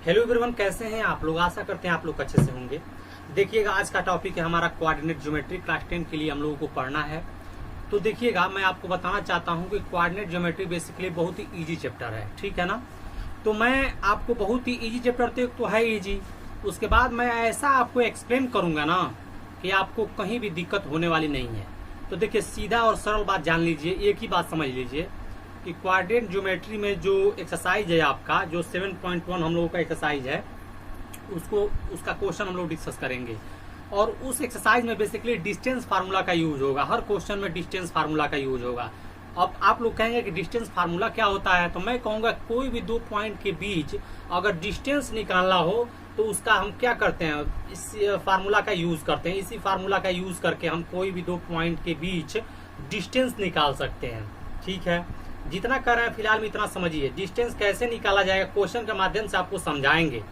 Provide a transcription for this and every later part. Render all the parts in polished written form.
Hello everyone, कैसे हैं आप लोग। आशा करते हैं आप लोग अच्छे से होंगे। देखिएगा, आज का टॉपिक है हमारा कोऑर्डिनेट ज्योमेट्री। क्लास 10 के लिए हम लोगों को पढ़ना है। तो देखिएगा, मैं आपको बताना चाहता हूं कि कोऑर्डिनेट ज्योमेट्री बेसिकली बहुत ही इजी चैप्टर है, ठीक है ना। तो मैं आपको बहुत ही इजी चैप्टर तो है इजी, उसके बाद मैं ऐसा आपको एक्सप्लेन करूंगा ना कि आपको कहीं भी दिक्कत होने वाली नहीं है। तो देखिए, सीधा और सरल बात जान लीजिए, एक ही बात समझ लीजिए कि कोऑर्डिनेट ज्योमेट्री में जो एक्सरसाइज है आपका, जो 7.1 हम लोगों का एक्सरसाइज है, उसका क्वेश्चन हम लोग डिस्कस करेंगे। और उस एक्सरसाइज में बेसिकली डिस्टेंस फार्मूला का यूज होगा। हर क्वेश्चन में डिस्टेंस फार्मूला का यूज होगा। अब आप लोग कहेंगे कि डिस्टेंस फार्मूला क्या होता है, तो मैं कहूंगा कोई भी दो पॉइंट के बीच अगर डिस्टेंस निकालना हो तो उसका हम क्या करते हैं, इस फार्मूला का यूज करते हैं। इसी फार्मूला का यूज करके हम कोई भी दो पॉइंट के बीच डिस्टेंस निकाल सकते हैं, ठीक है। जितना कर रहे हैं फिलहाल में इतना समझिए। डिस्टेंस कैसे निकाला जाएगा क्वेश्चन के माध्यम से आपको समझाएंगे,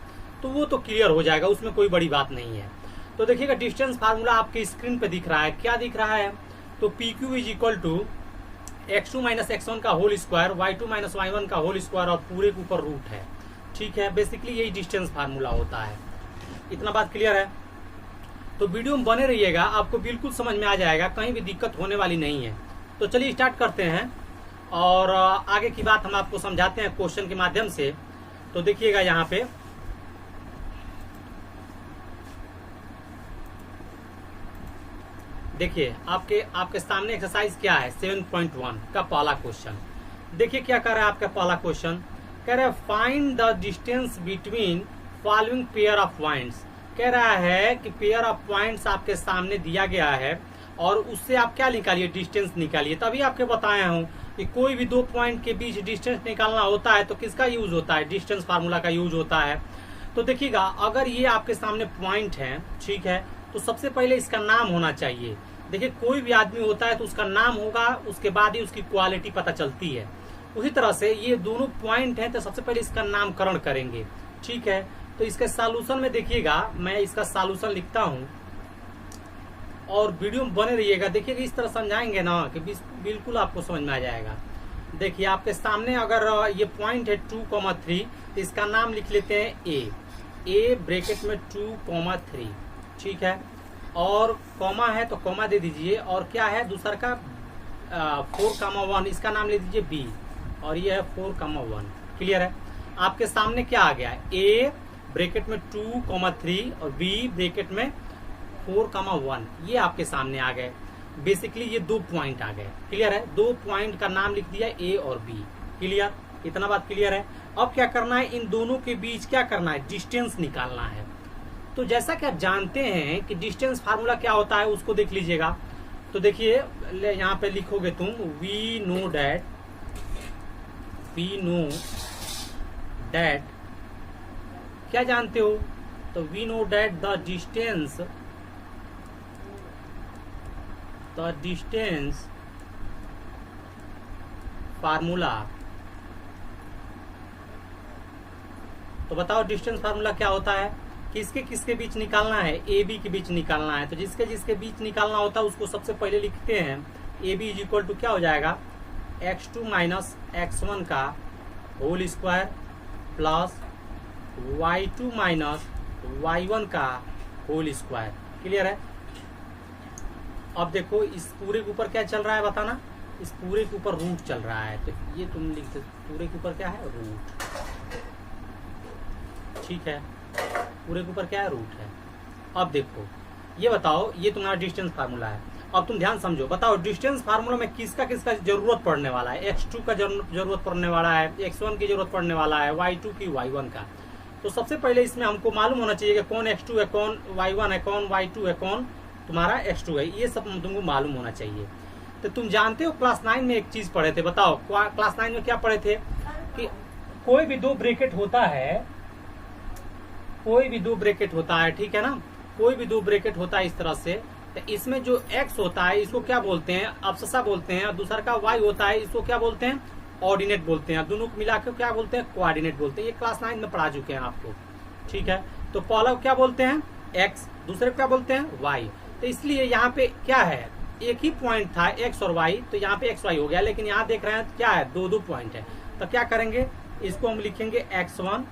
तो वो तो क्लियर हो जाएगा, उसमें कोई बड़ी बात नहीं है। तो देखिएगा, डिस्टेंस फार्मूला आपके स्क्रीन पे दिख रहा है। क्या दिख रहा है, तो PQ is equal to x2 minus x1 का whole square, y2 minus y1 का होल स्क्वायर और पूरे के ऊपर रूट है, ठीक है। बेसिकली यही डिस्टेंस फार्मूला होता है। इतना बात क्लियर है। तो वीडियो में बने रहिएगा, आपको बिल्कुल समझ में आ जाएगा, कहीं भी दिक्कत होने वाली नहीं है। तो चलिए स्टार्ट करते हैं और आगे की बात हम आपको समझाते हैं क्वेश्चन के माध्यम से। तो देखिएगा, यहाँ पे देखिए, आपके सामने एक्सरसाइज क्या है, 7.1 का पहला क्वेश्चन। देखिए क्या कर रहा है आपका पहला क्वेश्चन, कह रहा है find the distance between following pair of points. कह रहा है कि पेयर ऑफ पॉइंट्स आपके सामने दिया गया है और उससे आप क्या निकालिए, डिस्टेंस निकालिए। तभी आपके बताया हूं कि कोई भी दो पॉइंट के बीच डिस्टेंस निकालना होता है तो किसका यूज होता है, डिस्टेंस फार्मूला का यूज होता है। तो देखिएगा, अगर ये आपके सामने पॉइंट है, ठीक है, तो सबसे पहले इसका नाम होना चाहिए। देखिए, कोई भी आदमी होता है तो उसका नाम होगा, उसके बाद ही उसकी क्वालिटी पता चलती है। उसी तरह से ये दोनों पॉइंट हैं तो सबसे पहले इसका नामकरण करेंगे, ठीक है। तो इसके सॉल्यूशन में देखिएगा, मैं इसका सॉल्यूशन लिखता हूं और वीडियो में बने रहिएगा। देखिएगा, इस तरह समझाएंगे ना कि बिल्कुल आपको समझ में आ जाएगा। देखिए, आपके सामने अगर ये पॉइंट है 2,3, तो इसका नाम लिख लेते हैं ए ब्रैकेट में 2,3, ठीक है। और कॉमा है तो कॉमा दे दीजिए, और क्या है दूसरा का 4,1, इसका नाम ले दीजिए बी, और ये है 4,1। क्लियर है। आपके सामने क्या आ गया, ए ब्रैकेट में 2,3 और बी ब्रैकेट में 4,1, ये आपके सामने आ गए। बेसिकली ये दो पॉइंट आ गए। क्लियर है। दो पॉइंट का नाम लिख दिया ए और बी। क्लियर, इतना बात क्लियर है। अब क्या करना है, इन दोनों के बीच क्या करना है, डिस्टेंस निकालना है। तो जैसा कि आप जानते हैं कि डिस्टेंस फार्मूला क्या होता है, उसको देख लीजिएगा। तो देखिए, यहाँ पे लिखोगे तुम वी नो डैट, क्या जानते हो, तो we know that the distance formula. तो बताओ डिस्टेंस फार्मूला क्या होता है, किसके बीच निकालना है, ए बी के बीच निकालना है। तो जिसके बीच निकालना होता है उसको सबसे पहले लिखते हैं, A B is equal to क्या हो जाएगा, x2 माइनस x1 का whole square plus y2 minus y1 का होल स्क्वायर। क्लियर है। अब देखो, इस पूरे के ऊपर क्या चल रहा है बताना, इस पूरे के ऊपर रूट चल रहा है। तो ये तुम लिखते, पूरे के ऊपर क्या है, रूट, ठीक है। पूरे के ऊपर क्या है, रूट है। अब देखो, ये बताओ, ये तुम्हारा डिस्टेंस फार्मूला है। अब तुम ध्यान समझो, बताओ डिस्टेंस फार्मूला में किसका जरूरत पड़ने वाला है, x2 का जरूरत पड़ने वाला है, x1 की जरूरत पड़ने वाला है, y2 की, y1 का। तो सबसे पहले इसमें हमको मालूम होना चाहिए कि कौन x2 है, कौन y1 है, कौन y2 है, कौन तुम्हारा x2 है। ये सब तुमको मालूम होना चाहिए। तो तुम जानते हो क्लास 9 में एक चीज पढ़े थे, बताओ क्लास 9 में क्या पढ़े थे, कि कोई भी दो ब्रैकेट होता है, कोई भी दो ब्रैकेट होता है, ठीक है ना, कोई भी दो ब्रैकेट होता है इस तरह से। तो इसमें जो x होता है इसको क्या बोलते हैं, अब्ससा बोलते हैं, और दूसरा का y होता है इसको क्या बोलते हैं, ऑर्डिनेट बोलते हैं। दोनों को मिलाकर क्या बोलते हैं, कोऑर्डिनेट बोलते हैं। ये क्लास 9 में पढ़ा चुके हैं आपको, ठीक है। तो पहला क्या बोलते हैं, x, दूसरे को क्या बोलते हैं, y। तो इसलिए यहाँ पे क्या है, एक ही पॉइंट था x और y, तो यहाँ पे x y हो गया। लेकिन यहाँ देख रहे हैं क्या है, दो दो पॉइंट है। तो क्या करेंगे, इसको हम लिखेंगे x1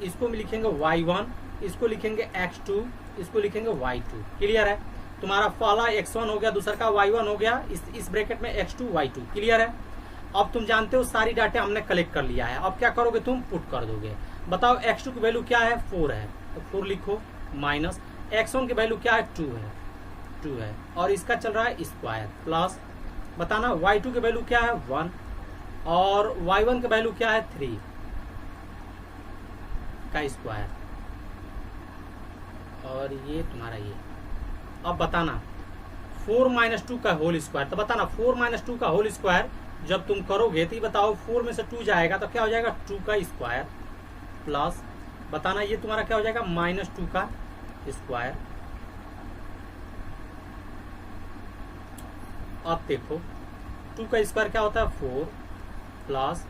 इसको लिखेंगे y1, इसको लिखेंगे x2, इसको लिखेंगे y2। क्लियर है? तुम्हारा पहला x1 हो गया, दूसरा का y1 हो गया, इस ब्रैकेट में x2 y2। क्लियर है? अब तुम जानते हो सारी डाटा हमने कलेक्ट कर लिया है। अब क्या करोगे तुम? पुट कर दोगे। बताओ x2 की वैल्यू क्या है? 4 है, तो 4 लिखो, माइनस x1 की वैल्यू क्या है? 2 है, और इसका चल रहा है स्क्वायर, प्लस बताना y2 की वैल्यू क्या है? 1, और y1 की वैल्यू क्या है? 3 का स्क्वायर, और ये तुम्हारा ये। अब बताना 4 माइनस 2 का होल स्क्वायर, तो बताना 4 माइनस 2 का होल स्क्वायर जब तुम करोगे तो ये बताओ 4 में से 2 जाएगा तो क्या हो जाएगा? 2 का स्क्वायर, प्लस बताना ये तुम्हारा क्या हो जाएगा? -2 का स्क्वायर। अब देखो 2 का स्क्वायर क्या होता है? 4, प्लस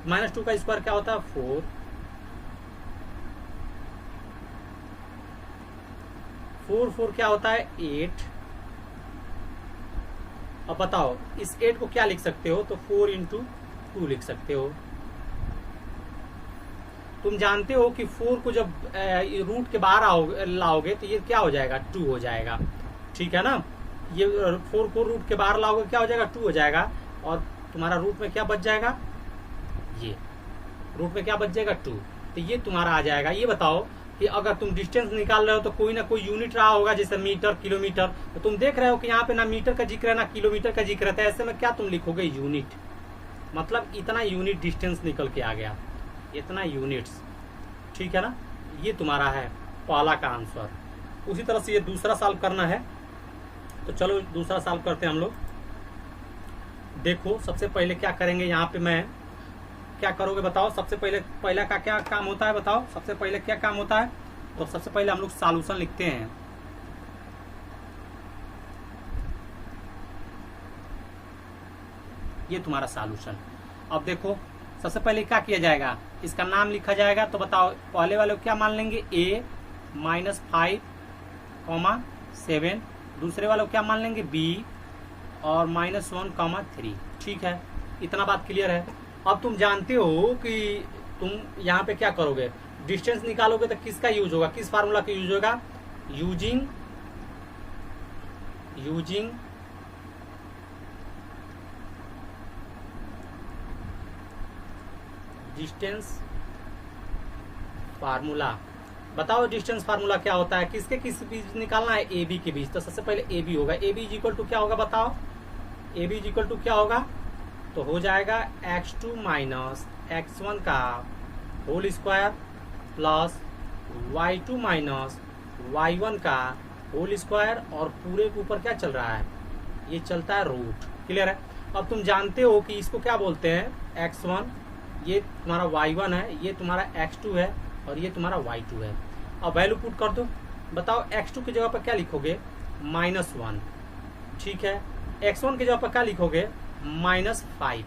-2 का स्क्वायर क्या होता है? 4, 4 क्या होता है? 8। अब बताओ इस 8 को क्या लिख सकते हो? तो 4 इंटू 2 लिख सकते हो। तुम जानते हो कि 4 को जब रूट के बाहर लाओगे तो ये क्या हो जाएगा? 2 हो जाएगा। ठीक है ना? ये 4 को रूट के बाहर लाओगे क्या हो जाएगा? 2 हो जाएगा, और तुम्हारा रूट में क्या बच जाएगा? ये रूट में क्या बच जाएगा? 2। तो ये तुम्हारा आ जाएगा। ये बताओ कि अगर तुम डिस्टेंस निकाल रहे हो तो कोई ना कोई यूनिट रहा होगा, जैसे मीटर, किलोमीटर। तो तुम देख रहे हो कि यहाँ पे ना मीटर का जिक्र है ना किलोमीटर का जिक्र है, तो ऐसे में क्या तुम लिखोगे? यूनिट। मतलब इतना यूनिट डिस्टेंस निकल के आ गया, इतना यूनिट्स। ठीक है ना? ये तुम्हारा है पहला का आंसर। उसी तरह से ये दूसरा सॉल्व करना है, तो चलो दूसरा सॉल्व करते हैं हम लोग। देखो सबसे पहले क्या करेंगे, यहाँ पे मैं क्या करोगे बताओ? सबसे पहला का क्या काम होता है बताओ? सबसे पहले क्या काम होता है? तो सबसे पहले हम लोग सॉल्यूशन लिखते हैं। ये तुम्हारा सॉल्यूशन। अब देखो सबसे पहले क्या किया जाएगा? इसका नाम लिखा जाएगा। तो बताओ पहले वाले को क्या मान लेंगे? a -5, 7। दूसरे वाले को क्या मान लेंगे? b और -1, 3। ठीक है, इतना बात क्लियर है। अब तुम जानते हो कि तुम यहाँ पे क्या करोगे? डिस्टेंस निकालोगे तो किसका यूज होगा? किस फार्मूला का यूज होगा? Using distance formula. बताओ डिस्टेंस फार्मूला क्या होता है? किसके किस बीच निकालना है? ए बी के बीच। तो सबसे पहले ए बी होगा। ए बी इक्वल टू क्या होगा बताओ? ए बी इक्वल टू क्या होगा? तो हो जाएगा x2 माइनस x1 का whole square, plus y2 minus y1 का होल स्क्वायर, और पूरे के ऊपर क्या चल रहा है? ये चलता है रूट। क्लियर है? अब तुम जानते हो कि इसको क्या बोलते हैं? x1, ये तुम्हारा y1 है, ये तुम्हारा x2 है, और ये तुम्हारा y2 है। अब वैल्यू पुट कर दो। बताओ x2 की जगह पर क्या लिखोगे? -1। ठीक है, x1 की जगह पर क्या लिखोगे? -5।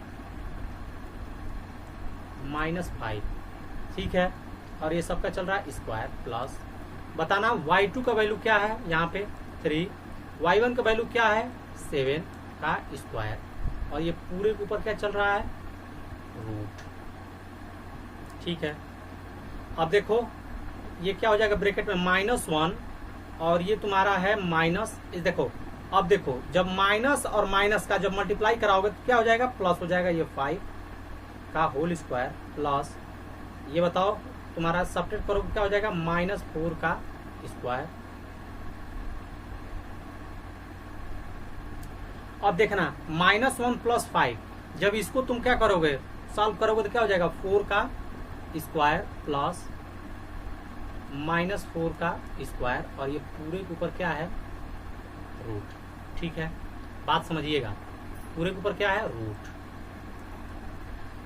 ठीक है, और ये सबका चल रहा है स्क्वायर, प्लस बताना y2 का वैल्यू क्या है? यहाँ पे 3, y1 का वैल्यू क्या है? 7 का स्क्वायर, और ये पूरे के ऊपर क्या चल रहा है? रूट। ठीक है, अब देखो ये क्या हो जाएगा? ब्रैकेट में -1, और ये तुम्हारा है माइनस। देखो अब देखो जब माइनस और माइनस का जब मल्टीप्लाई कराओगे तो क्या हो जाएगा? प्लस हो जाएगा। ये 5 का होल स्क्वायर, प्लस ये बताओ तुम्हारा सब्ट्रैक्ट करोगे क्या हो जाएगा? -4 का स्क्वायर। अब देखना -1 + 5, जब इसको तुम क्या करोगे? सॉल्व करोगे तो क्या हो जाएगा? 4 का स्क्वायर प्लस -4 का स्क्वायर, और ये पूरे के ऊपर क्या है? रूट। ठीक है, बात समझिएगा। पूरे के ऊपर क्या है? रूट।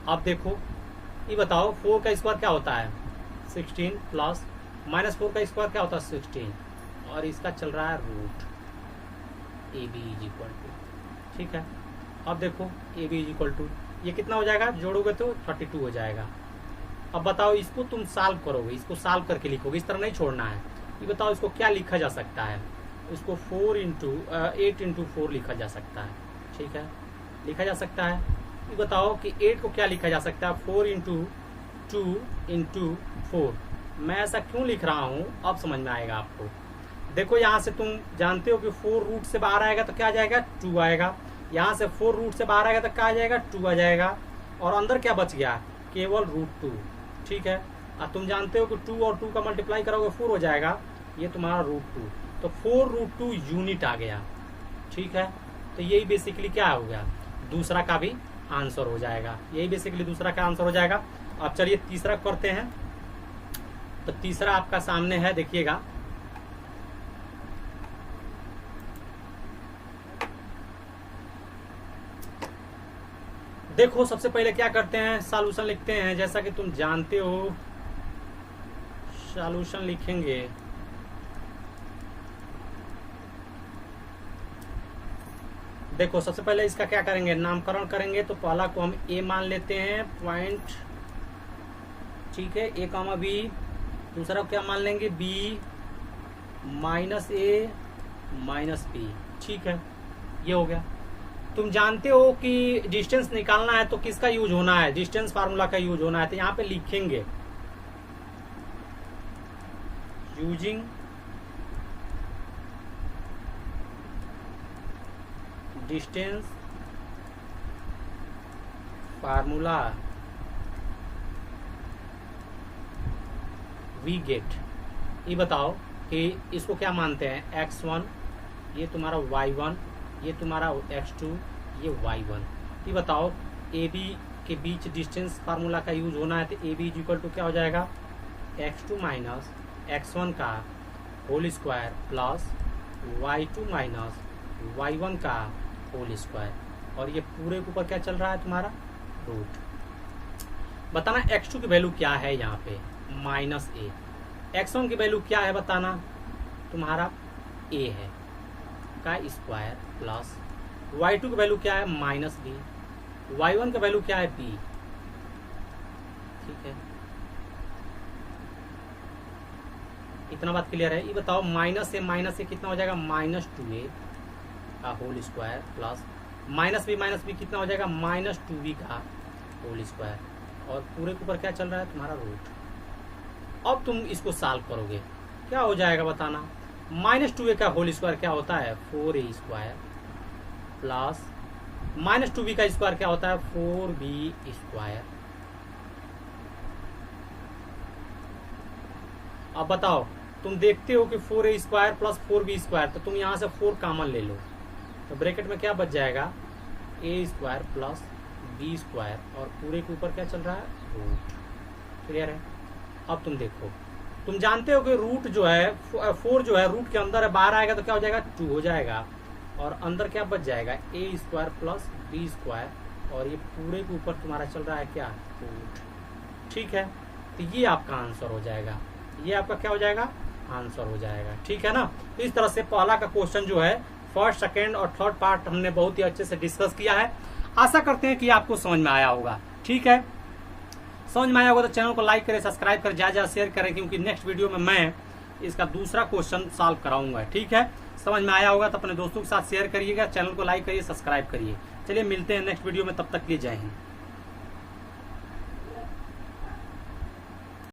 अब देखो ये बताओ 4 का स्क्वायर क्या होता है? 16, प्लस -4 का स्क्वायर क्या होता है? 16, और इसका चल रहा है root. A B is equal to. ठीक है, अब देखो A B is equal to ये कितना हो जाएगा? जोड़ोगे तो 32 हो जाएगा। अब बताओ इसको तुम सॉल्व करोगे, इसको सॉल्व करके लिखोगे, इस तरह नहीं छोड़ना है। ये बताओ इसको क्या लिखा जा सकता है? इसको 8 इंटू 4 लिखा जा सकता है। ठीक है, लिखा जा सकता है। ये बताओ कि 8 को क्या लिखा जा सकता है? 4 इंटू 2 इंटू 4, मैं ऐसा क्यों लिख रहा हूँ अब समझ में आएगा आपको। देखो यहाँ से तुम जानते हो कि 4 रूट से बाहर आएगा तो क्या आ जाएगा 2 आएगा, यहाँ से 4 रूट से बाहर आएगा तो क्या आ जाएगा 2 आ जाएगा, और अंदर क्या बच गया केवल √2। ठीक है, और तुम जानते हो कि 2 और 2 का मल्टीप्लाई करोगे 4 हो जाएगा, ये तुम्हारा √2, तो 4√2 यूनिट आ गया। ठीक है, तो यही बेसिकली क्या हो गया, दूसरा का भी आंसर हो जाएगा, यही बेसिकली दूसरा का आंसर हो जाएगा। अब चलिए तीसरा करते हैं। तो तीसरा आपका सामने है, देखिएगा। देखो सबसे पहले क्या करते हैं, सॉल्यूशन लिखते हैं। जैसा कि तुम जानते हो सॉल्यूशन लिखेंगे, देखो सबसे पहले इसका क्या करेंगे, नामकरण करेंगे। तो पहला को हम ए मान लेते हैं पॉइंट, ठीक है, ए कामा बी। दूसरा को क्या मान लेंगे, बी माइनस ए माइनस बी। ठीक है, ये हो गया। तुम जानते हो कि डिस्टेंस निकालना है तो किसका यूज होना है, डिस्टेंस फार्मूला का यूज होना है। तो यहाँ पे लिखेंगे using distance formula we get. ये बताओ कि इसको क्या मानते हैं, x1, ये तुम्हारा y1, ये तुम्हारा x2, ये y1। ये बताओ ए बी के बीच डिस्टेंस फार्मूला का यूज होना है। तो A B is equal to क्या हो जाएगा, x2 माइनस x1 का whole square plus y2 minus y1 का होल स्क्वायर, और ये पूरे के ऊपर क्या चल रहा है तुम्हारा रूट। बताना x2 की वैल्यू क्या है, यहाँ पे माइनस ए, x1 की वैल्यू क्या है बताना, तुम्हारा a है का स्क्वायर प्लस y2 की वैल्यू क्या है माइनस बी, y1 का वैल्यू क्या है b। ठीक है, इतना बात क्लियर है। ये बताओ माइनस से कितना हो जाएगा, -2a का whole square plus minus B कितना हो जाएगा, -2b का होल स्क्वायर, और पूरे के ऊपर क्या चल रहा है तुम्हारा रूट। अब तुम इसको सॉल्व करोगे, क्या हो जाएगा बताना, -2a का होल स्क्वायर क्या होता है 4a स्क्वायर प्लस -2b का स्क्वायर क्या होता है 4b स्क्वायर। अब बताओ, तुम देखते हो कि 4a square plus 4b square, तो तुम यहाँ से 4 कॉमन ले लो, तो ब्रैकेट में क्या बच जाएगा, a square plus b square, और पूरे के ऊपर क्या चल रहा है रूट। क्लियर है। अब तुम देखो, तुम जानते हो कि रूट जो है 4 जो है रूट के अंदर है, बाहर आएगा तो क्या हो जाएगा 2 हो जाएगा, और अंदर क्या बच जाएगा a square plus b square, और ये पूरे के ऊपर तुम्हारा चल रहा है क्या रूट। ठीक है, तो ये आपका आंसर हो जाएगा, ये आपका क्या हो जाएगा आंसर हो जाएगा। ठीक है ना। तो इस तरह से पहला का क्वेश्चन जो है फर्स्ट, सेकेंड और थर्ड पार्ट हमने बहुत ही अच्छे से डिस्कस किया है। आशा करते हैं कि आपको समझ में आया होगा। ठीक है, समझ में आया होगा तो चैनल को लाइक करें, सब्सक्राइब करें, ज़्यादा शेयर करें, क्योंकि नेक्स्ट वीडियो में मैं इसका दूसरा क्वेश्चन सॉल्व कराऊंगा। ठीक है, समझ में आया होगा तो अपने दोस्तों के साथ शेयर करिएगा, चैनल को लाइक करिए, सब्सक्राइब करिए। चलिए मिलते हैं नेक्स्ट वीडियो में, तब तक के लिए जय हिंद।